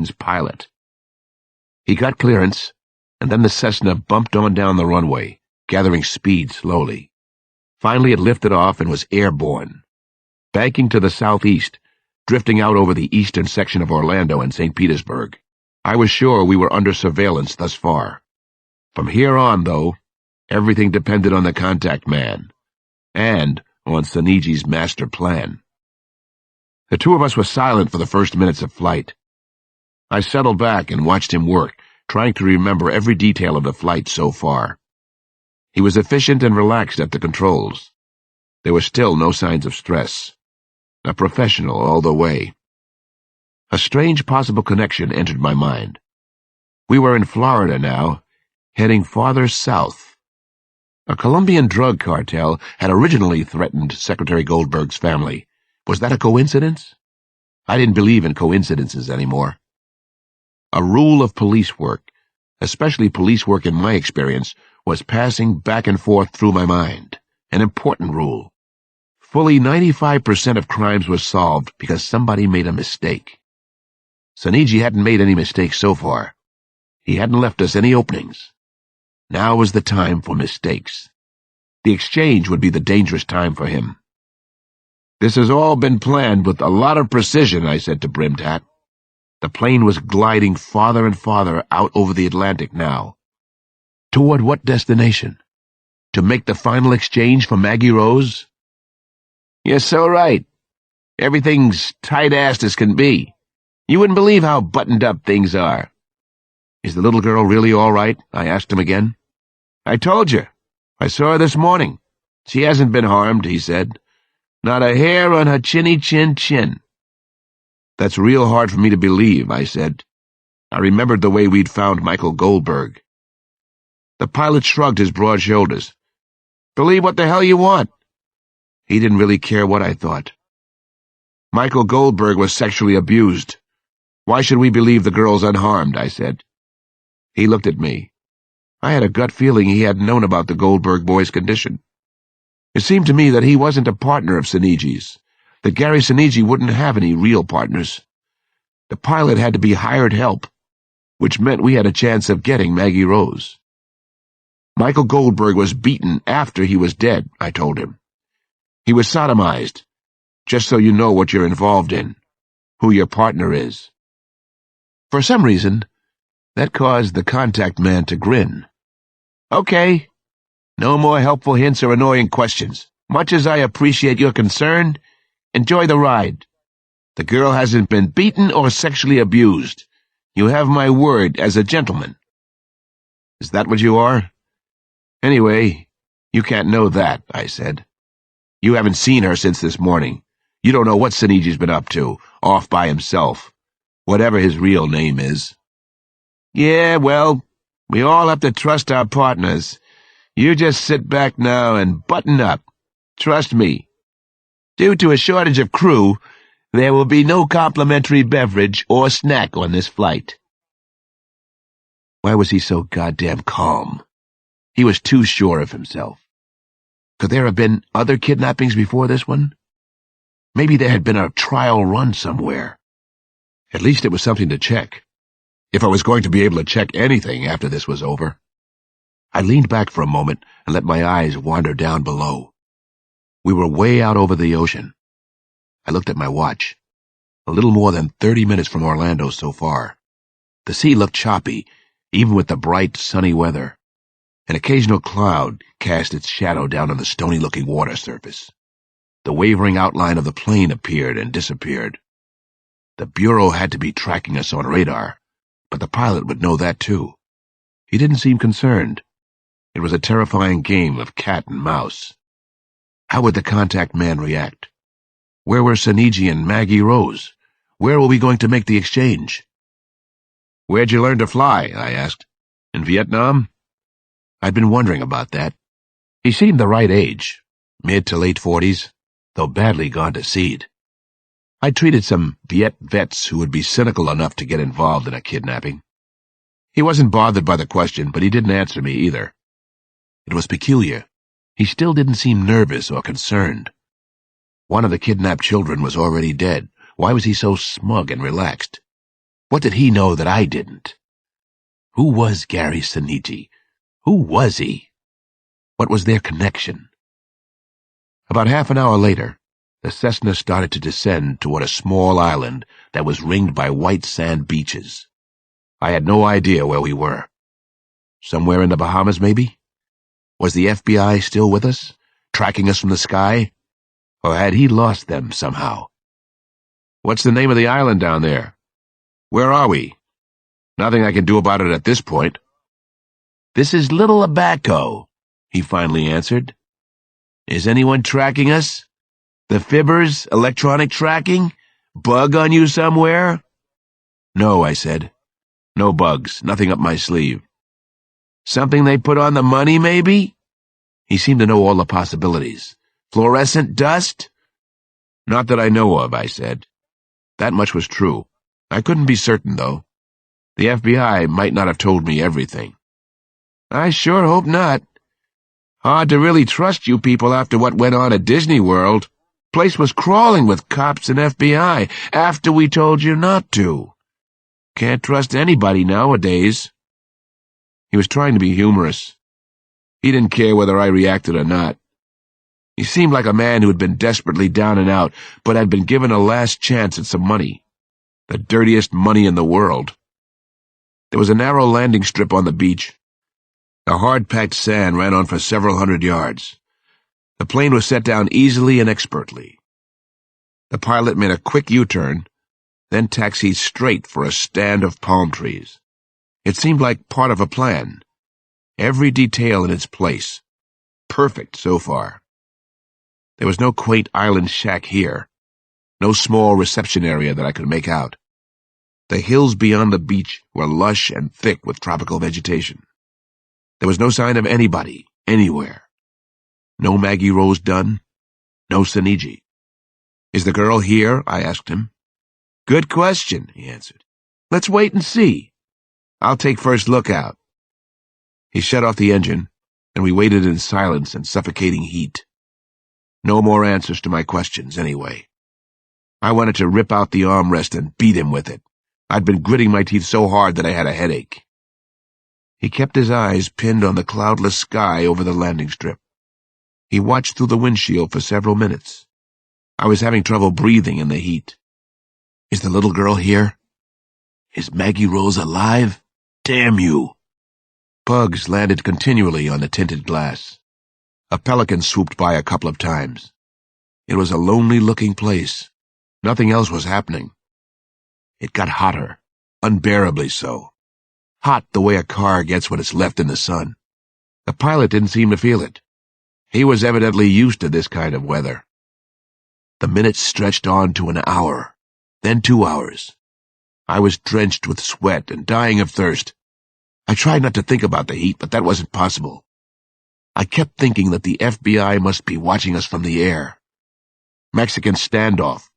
Patterson's pilot. He got clearance, and then the Cessna bumped on down the runway, gathering speed slowly. Finally it lifted off and was airborne, banking to the southeast, drifting out over the eastern section of Orlando and St. Petersburg. I was sure we were under surveillance thus far. From here on, though, everything depended on the contact man, and on Saniji's master plan. The two of us were silent for the first minutes of flight. I settled back and watched him work, trying to remember every detail of the flight so far. He was efficient and relaxed at the controls. There were still no signs of stress. A professional all the way. A strange possible connection entered my mind. We were in Florida now, heading farther south. A Colombian drug cartel had originally threatened Secretary Goldberg's family. Was that a coincidence? I didn't believe in coincidences anymore. A rule of police work, especially police work in my experience, was passing back and forth through my mind. An important rule. Fully 95% of crimes were solved because somebody made a mistake. Saniji hadn't made any mistakes so far. He hadn't left us any openings. Now was the time for mistakes. The exchange would be the dangerous time for him. "This has all been planned with a lot of precision," I said to Brimtat. The plane was gliding farther and farther out over the Atlantic now. Toward what destination? To make the final exchange for Maggie Rose? "You're so right. Everything's tight-assed as can be. You wouldn't believe how buttoned up things are." "Is the little girl really all right?" I asked him again. "I told you. I saw her this morning. She hasn't been harmed," he said. "Not a hair on her chinny chin. "That's real hard for me to believe," I said. I remembered the way we'd found Michael Goldberg. The pilot shrugged his broad shoulders. "Believe what the hell you want." He didn't really care what I thought. "Michael Goldberg was sexually abused. Why should we believe the girl's unharmed?" I said. He looked at me. I had a gut feeling he hadn't known about the Goldberg boy's condition. It seemed to me that he wasn't a partner of Saniji's, that Gary Saniji wouldn't have any real partners. The pilot had to be hired help, which meant we had a chance of getting Maggie Rose. "Michael Goldberg was beaten after he was dead," I told him. "He was sodomized, just so you know what you're involved in, who your partner is." For some reason, that caused the contact man to grin. "Okay. No more helpful hints or annoying questions. Much as I appreciate your concern, enjoy the ride. The girl hasn't been beaten or sexually abused. You have my word as a gentleman." "Is that what you are?" "Anyway, you can't know that," I said. "You haven't seen her since this morning. You don't know what Saniji's been up to, off by himself, whatever his real name is." "Yeah, well, we all have to trust our partners. You just sit back now and button up. Trust me. Due to a shortage of crew, there will be no complimentary beverage or snack on this flight." Why was he so goddamn calm? He was too sure of himself. Could there have been other kidnappings before this one? Maybe there had been a trial run somewhere. At least it was something to check, if I was going to be able to check anything after this was over. I leaned back for a moment and let my eyes wander down below. We were way out over the ocean. I looked at my watch. A little more than 30 minutes from Orlando so far. The sea looked choppy, even with the bright, sunny weather. An occasional cloud cast its shadow down on the stony-looking water surface. The wavering outline of the plane appeared and disappeared. The Bureau had to be tracking us on radar, but the pilot would know that too. He didn't seem concerned. It was a terrifying game of cat and mouse. How would the contact man react? Where were Saniji and Maggie Rose? Where were we going to make the exchange? "Where'd you learn to fly?" I asked. "In Vietnam?" I'd been wondering about that. He seemed the right age, mid to late 40s, though badly gone to seed. I'd treated some Viet vets who would be cynical enough to get involved in a kidnapping. He wasn't bothered by the question, but he didn't answer me either. It was peculiar. He still didn't seem nervous or concerned. One of the kidnapped children was already dead. Why was he so smug and relaxed? What did he know that I didn't? Who was Gary Sinigi? Who was he? What was their connection? About half an hour later, the Cessna started to descend toward a small island that was ringed by white sand beaches. I had no idea where we were. Somewhere in the Bahamas, maybe? Was the FBI still with us, tracking us from the sky? Or had he lost them somehow? What's the name of the island down there? Where are we? Nothing I can do about it at this point. This is Little Abaco, he finally answered. Is anyone tracking us? The fibbers, electronic tracking? Bug on you somewhere? No, I said. No bugs, nothing up my sleeve. Something they put on the money, maybe? He seemed to know all the possibilities. Fluorescent dust? Not that I know of, I said. That much was true. I couldn't be certain, though. The FBI might not have told me everything. I sure hope not. Hard to really trust you people after what went on at Disney World. Place was crawling with cops and FBI after we told you not to. Can't trust anybody nowadays. He was trying to be humorous. He didn't care whether I reacted or not. He seemed like a man who had been desperately down and out, but had been given a last chance at some money. The dirtiest money in the world. There was a narrow landing strip on the beach. The hard-packed sand ran on for several hundred yards. The plane was set down easily and expertly. The pilot made a quick U-turn, then taxied straight for a stand of palm trees. It seemed like part of a plan. Every detail in its place. Perfect so far. There was no quaint island shack here. No small reception area that I could make out. The hills beyond the beach were lush and thick with tropical vegetation. There was no sign of anybody, anywhere. No Maggie Rose Dunn. No Sinigi. Is the girl here? I asked him. Good question, he answered. Let's wait and see. I'll take first look out. He shut off the engine, and we waited in silence and suffocating heat. No more answers to my questions, anyway. I wanted to rip out the armrest and beat him with it. I'd been gritting my teeth so hard that I had a headache. He kept his eyes pinned on the cloudless sky over the landing strip. He watched through the windshield for several minutes. I was having trouble breathing in the heat. Is the little girl here? Is Maggie Rose alive? Damn you! Bugs landed continually on the tinted glass. A pelican swooped by a couple of times. It was a lonely-looking place. Nothing else was happening. It got hotter, unbearably so. Hot the way a car gets when it's left in the sun. The pilot didn't seem to feel it. He was evidently used to this kind of weather. The minutes stretched on to an hour, then 2 hours. I was drenched with sweat and dying of thirst. I tried not to think about the heat, but that wasn't possible. I kept thinking that the FBI must be watching us from the air. Mexican standoff.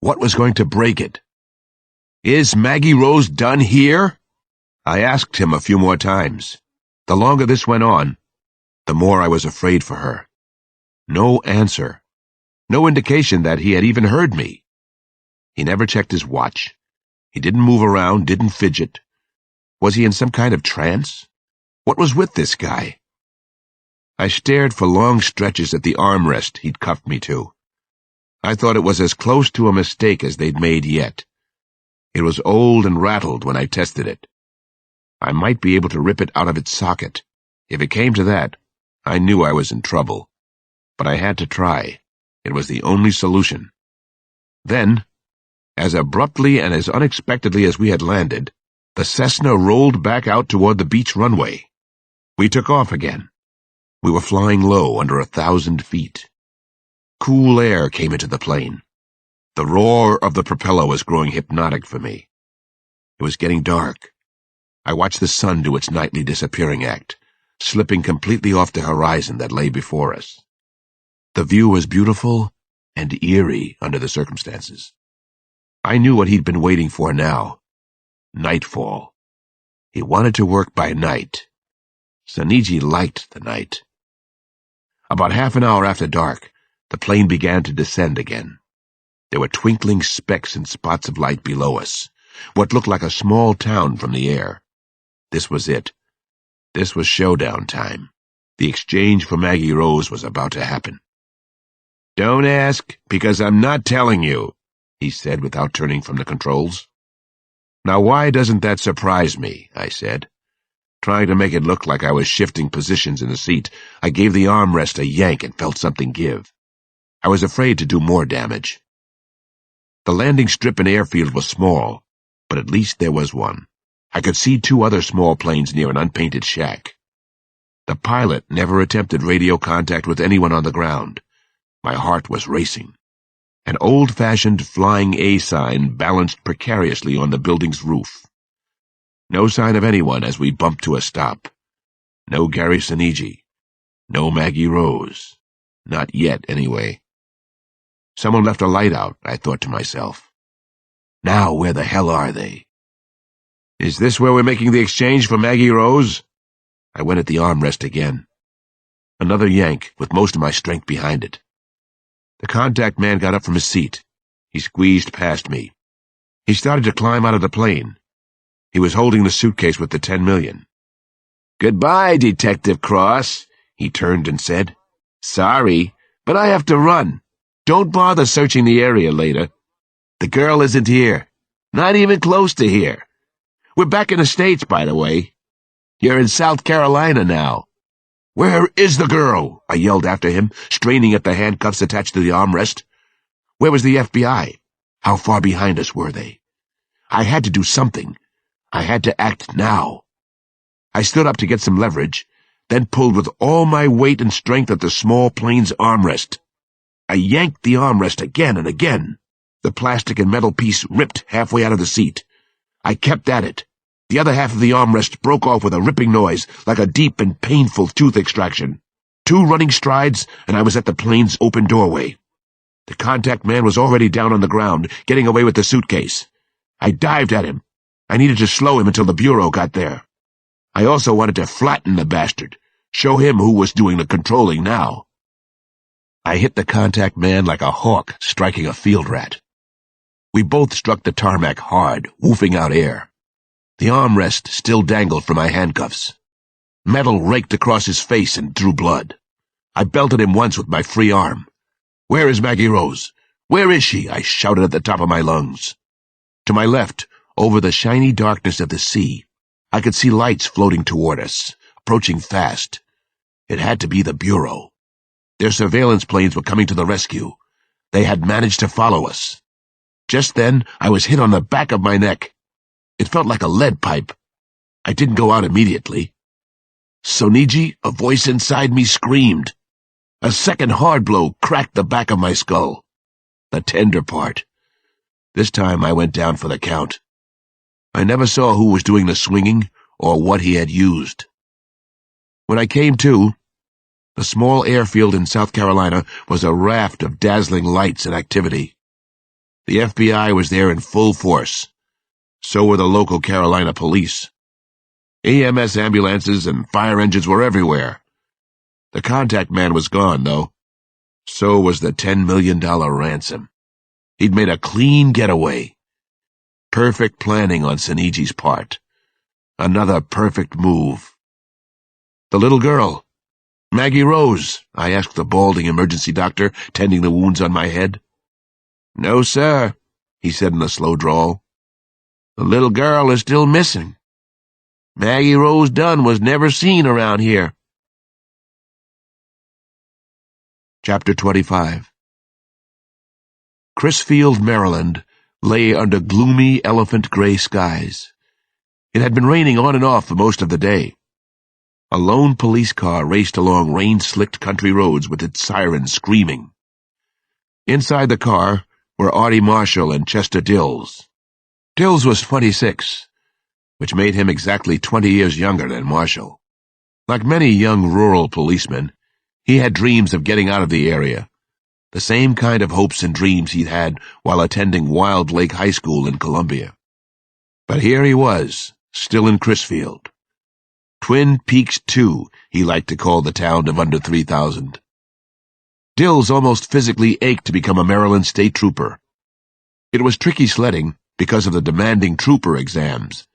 What was going to break it? Is Maggie Rose Dunn here? I asked him a few more times. The longer this went on, the more I was afraid for her. No answer. No indication that he had even heard me. He never checked his watch. He didn't move around, didn't fidget. Was he in some kind of trance? What was with this guy? I stared for long stretches at the armrest he'd cuffed me to. I thought it was as close to a mistake as they'd made yet. It was old and rattled when I tested it. I might be able to rip it out of its socket. If it came to that, I knew I was in trouble. But I had to try. It was the only solution. Then, as abruptly and as unexpectedly as we had landed, the Cessna rolled back out toward the beach runway. We took off again. We were flying low under 1,000 feet. Cool air came into the plane. The roar of the propeller was growing hypnotic for me. It was getting dark. I watched the sun do its nightly disappearing act, slipping completely off the horizon that lay before us. The view was beautiful and eerie under the circumstances. I knew what he'd been waiting for now. Nightfall. He wanted to work by night. Sinigi liked the night. About half an hour after dark, the plane began to descend again. There were twinkling specks and spots of light below us, what looked like a small town from the air. This was it. This was showdown time. The exchange for Maggie Rose was about to happen. "Don't ask, because I'm not telling you," he said without turning from the controls. "Now why doesn't that surprise me?" I said. Trying to make it look like I was shifting positions in the seat, I gave the armrest a yank and felt something give. I was afraid to do more damage. The landing strip and airfield was small, but at least there was one. I could see 2 other small planes near an unpainted shack. The pilot never attempted radio contact with anyone on the ground. My heart was racing. An old-fashioned flying A sign balanced precariously on the building's roof. No sign of anyone as we bumped to a stop. No Gary Sinigi. No Maggie Rose. Not yet, anyway. Someone left a light out, I thought to myself. Now where the hell are they? "Is this where we're making the exchange for Maggie Rose?" I went at the armrest again. Another yank, with most of my strength behind it. The contact man got up from his seat. He squeezed past me. He started to climb out of the plane. He was holding the suitcase with the 10 million. "Goodbye, Detective Cross," he turned and said. "Sorry, but I have to run. Don't bother searching the area later. The girl isn't here. Not even close to here. We're back in the States, by the way. You're in South Carolina now." "Where is the girl?" I yelled after him, straining at the handcuffs attached to the armrest. Where was the FBI? How far behind us were they? I had to do something. I had to act now. I stood up to get some leverage, then pulled with all my weight and strength at the small plane's armrest. I yanked the armrest again and again. The plastic and metal piece ripped halfway out of the seat. I kept at it. The other half of the armrest broke off with a ripping noise, like a deep and painful tooth extraction. 2 running strides, and I was at the plane's open doorway. The contact man was already down on the ground, getting away with the suitcase. I dived at him. I needed to slow him until the bureau got there. I also wanted to flatten the bastard, show him who was doing the controlling now. I hit the contact man like a hawk striking a field rat. We both struck the tarmac hard, woofing out air. The armrest still dangled from my handcuffs. Metal raked across his face and drew blood. I belted him once with my free arm. "Where is Maggie Rose? Where is she?" I shouted at the top of my lungs. To my left, over the shiny darkness of the sea, I could see lights floating toward us, approaching fast. It had to be the Bureau. Their surveillance planes were coming to the rescue. They had managed to follow us. Just then, I was hit on the back of my neck. It felt like a lead pipe. I didn't go out immediately. "Soniji," a voice inside me screamed. A second hard blow cracked the back of my skull. The tender part. This time I went down for the count. I never saw who was doing the swinging or what he had used. When I came to, the small airfield in South Carolina was a raft of dazzling lights and activity. The FBI was there in full force. So were the local Carolina police. EMS ambulances and fire engines were everywhere. The contact man was gone, though. So was the $10 million ransom. He'd made a clean getaway. Perfect planning on Siniji's part. Another perfect move. "The little girl. Maggie Rose," I asked the balding emergency doctor, tending the wounds on my head. "No, sir," he said in a slow drawl. "The little girl is still missing. Maggie Rose Dunn was never seen around here." Chapter 25. Crisfield, Maryland, lay under gloomy, elephant-gray skies. It had been raining on and off for most of the day. A lone police car raced along rain-slicked country roads with its siren screaming. Inside the car were Artie Marshall and Chester Dills. Dills was 26, which made him exactly 20 years younger than Marshall. Like many young rural policemen, he had dreams of getting out of the area, the same kind of hopes and dreams he'd had while attending Wild Lake High School in Columbia. But here he was, still in Crisfield. Twin Peaks 2, he liked to call the town of under 3,000. Dills almost physically ached to become a Maryland state trooper. It was tricky sledding, because of the demanding trooper exams.